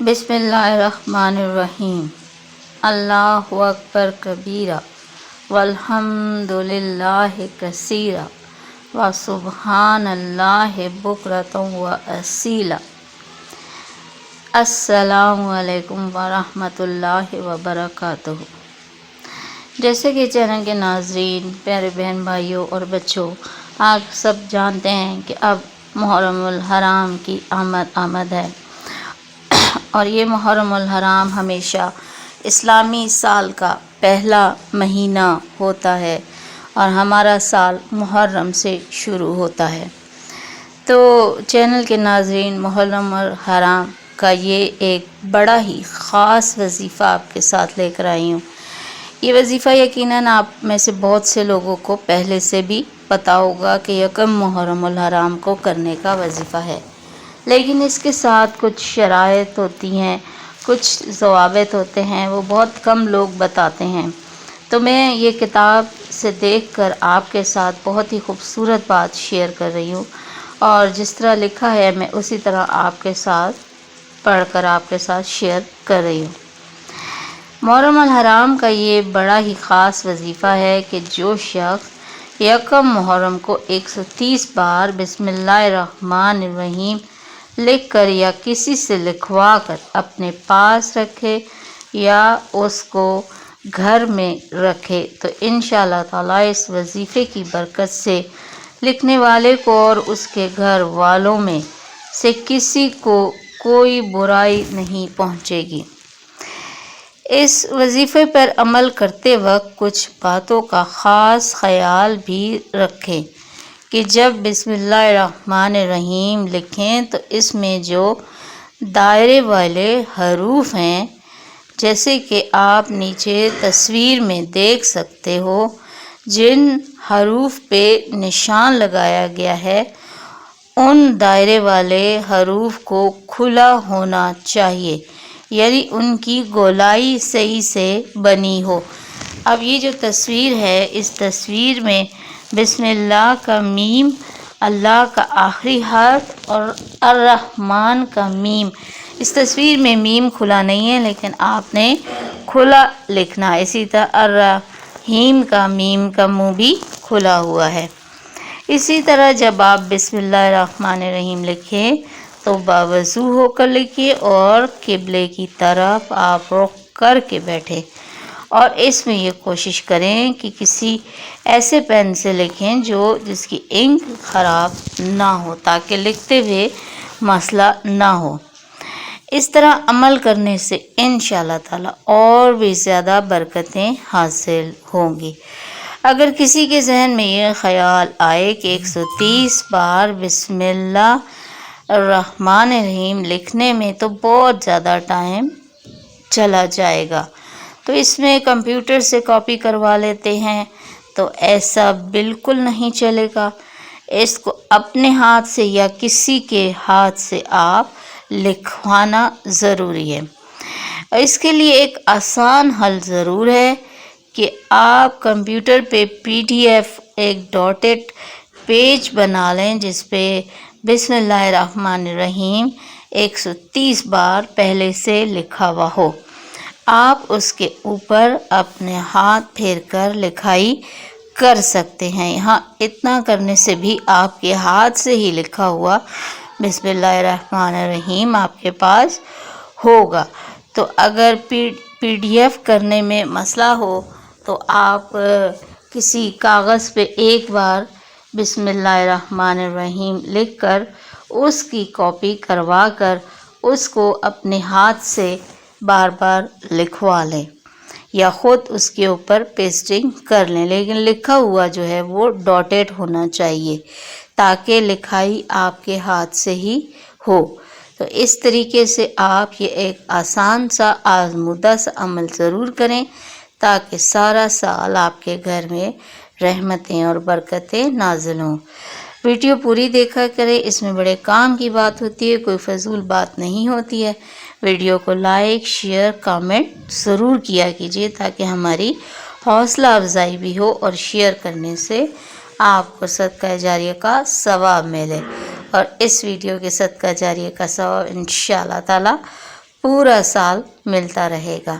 بسم اللہ الرحمن الرحیم۔ اللہ اکبر کبیرہ والحمد للہ کثیرہ وسبحان اللہ بکرۃ واصیلا۔ السلام علیکم ورحمۃ اللہ وبرکاتہ۔ جیسے کہ چینل کے ناظرین، پیارے بہن بھائیوں اور بچوں، آپ سب جانتے ہیں کہ اب محرم الحرام کی آمد ہے، اور یہ محرم الحرام ہمیشہ اسلامی سال کا پہلا مہینہ ہوتا ہے، اور ہمارا سال محرم سے شروع ہوتا ہے۔ تو چینل کے ناظرین، محرم الحرام کا یہ ایک بڑا ہی خاص وظیفہ آپ کے ساتھ لے کر آئی ہوں۔ یہ وظیفہ یقیناً آپ میں سے بہت سے لوگوں کو پہلے سے بھی پتہ ہوگا کہ یکم محرم الحرام کو کرنے کا وظیفہ ہے، لیکن اس کے ساتھ کچھ شرائط ہوتی ہیں، کچھ ضوابط ہوتے ہیں، وہ بہت کم لوگ بتاتے ہیں۔ تو میں یہ کتاب سے دیکھ کر آپ کے ساتھ بہت ہی خوبصورت بات شیئر کر رہی ہوں، اور جس طرح لکھا ہے میں اسی طرح آپ کے ساتھ پڑھ کر آپ کے ساتھ شیئر کر رہی ہوں۔ محرم الحرام کا یہ بڑا ہی خاص وظیفہ ہے کہ جو شخص یکم محرم کو 130 بار بسم اللہ الرحمن الرحیم لکھ کر یا کسی سے لکھوا کر اپنے پاس رکھے یا اس کو گھر میں رکھے، تو انشاءاللہ تعالیٰ اس وظیفے کی برکت سے لکھنے والے کو اور اس کے گھر والوں میں سے کسی کو کوئی برائی نہیں پہنچے گی۔ اس وظیفے پر عمل کرتے وقت کچھ باتوں کا خاص خیال بھی رکھیں کہ جب بسم اللہ الرحمن الرحیم لکھیں تو اس میں جو دائرے والے حروف ہیں، جیسے کہ آپ نیچے تصویر میں دیکھ سکتے ہو، جن حروف پہ نشان لگایا گیا ہے، ان دائرے والے حروف کو کھلا ہونا چاہیے، یعنی ان کی گولائی صحیح سے بنی ہو۔ اب یہ جو تصویر ہے، اس تصویر میں بسم اللہ کا میم، اللہ کا آخری حرف اور الرحمن کا میم، اس تصویر میں میم کھلا نہیں ہے لیکن آپ نے کھلا لکھنا ہے۔ اسی طرح الرحیم کا میم کا منہ بھی کھلا ہوا ہے۔ اسی طرح جب آپ بسم اللہ الرحمن الرحیم لکھیں تو باوضو ہو کر لکھیں اور قبلے کی طرف آپ رخ کر کے بیٹھیں، اور اس میں یہ کوشش کریں کہ کسی ایسے پین سے لکھیں جس کی انک خراب نہ ہو، تاکہ لکھتے ہوئے مسئلہ نہ ہو۔ اس طرح عمل کرنے سے انشاءاللہ تعالیٰ اور بھی زیادہ برکتیں حاصل ہوں گی۔ اگر کسی کے ذہن میں یہ خیال آئے کہ 130 بار بسم اللہ الرحمن الرحیم لکھنے میں تو بہت زیادہ ٹائم چلا جائے گا، تو اس میں کمپیوٹر سے کاپی کروا لیتے ہیں، تو ایسا بالکل نہیں چلے گا۔ اس کو اپنے ہاتھ سے یا کسی کے ہاتھ سے آپ لکھوانا ضروری ہے۔ اس کے لیے ایک آسان حل ضرور ہے کہ آپ کمپیوٹر پہ PDF ایک ڈاٹڈ پیج بنا لیں جس پہ بسم اللہ الرحمن الرحیم 130 بار پہلے سے لکھا ہوا ہو۔ آپ اس کے اوپر اپنے ہاتھ پھیر کر لکھائی کر سکتے ہیں۔ یہاں اتنا کرنے سے بھی آپ کے ہاتھ سے ہی لکھا ہوا بسم اللہ الرحمن الرحیم آپ کے پاس ہوگا۔ تو اگر PDF کرنے میں مسئلہ ہو تو آپ کسی کاغذ پہ ایک بار بسم اللہ الرحمن الرحیم لکھ کر اس کی کاپی کروا کر اس کو اپنے ہاتھ سے بار بار لکھوا لیں، یا خود اس کے اوپر پیسٹنگ کر لیں، لیکن لکھا ہوا جو ہے وہ ڈاٹڈ ہونا چاہیے تاکہ لکھائی آپ کے ہاتھ سے ہی ہو۔ تو اس طریقے سے آپ یہ ایک آسان سا آزمودہ سا عمل ضرور کریں تاکہ سارا سال آپ کے گھر میں رحمتیں اور برکتیں نازل ہوں۔ ویڈیو پوری دیکھا کریں، اس میں بڑے کام کی بات ہوتی ہے، کوئی فضول بات نہیں ہوتی ہے۔ ویڈیو کو لائک، شیئر، کامنٹ ضرور کیا کیجیے تاکہ ہماری حوصلہ افزائی بھی ہو، اور شیئر کرنے سے آپ کو صدقہ جاریہ کا ثواب ملے، اور اس ویڈیو کے صدقہ جاریہ کا ثواب انشاءاللہ تعالی پورا سال ملتا رہے گا۔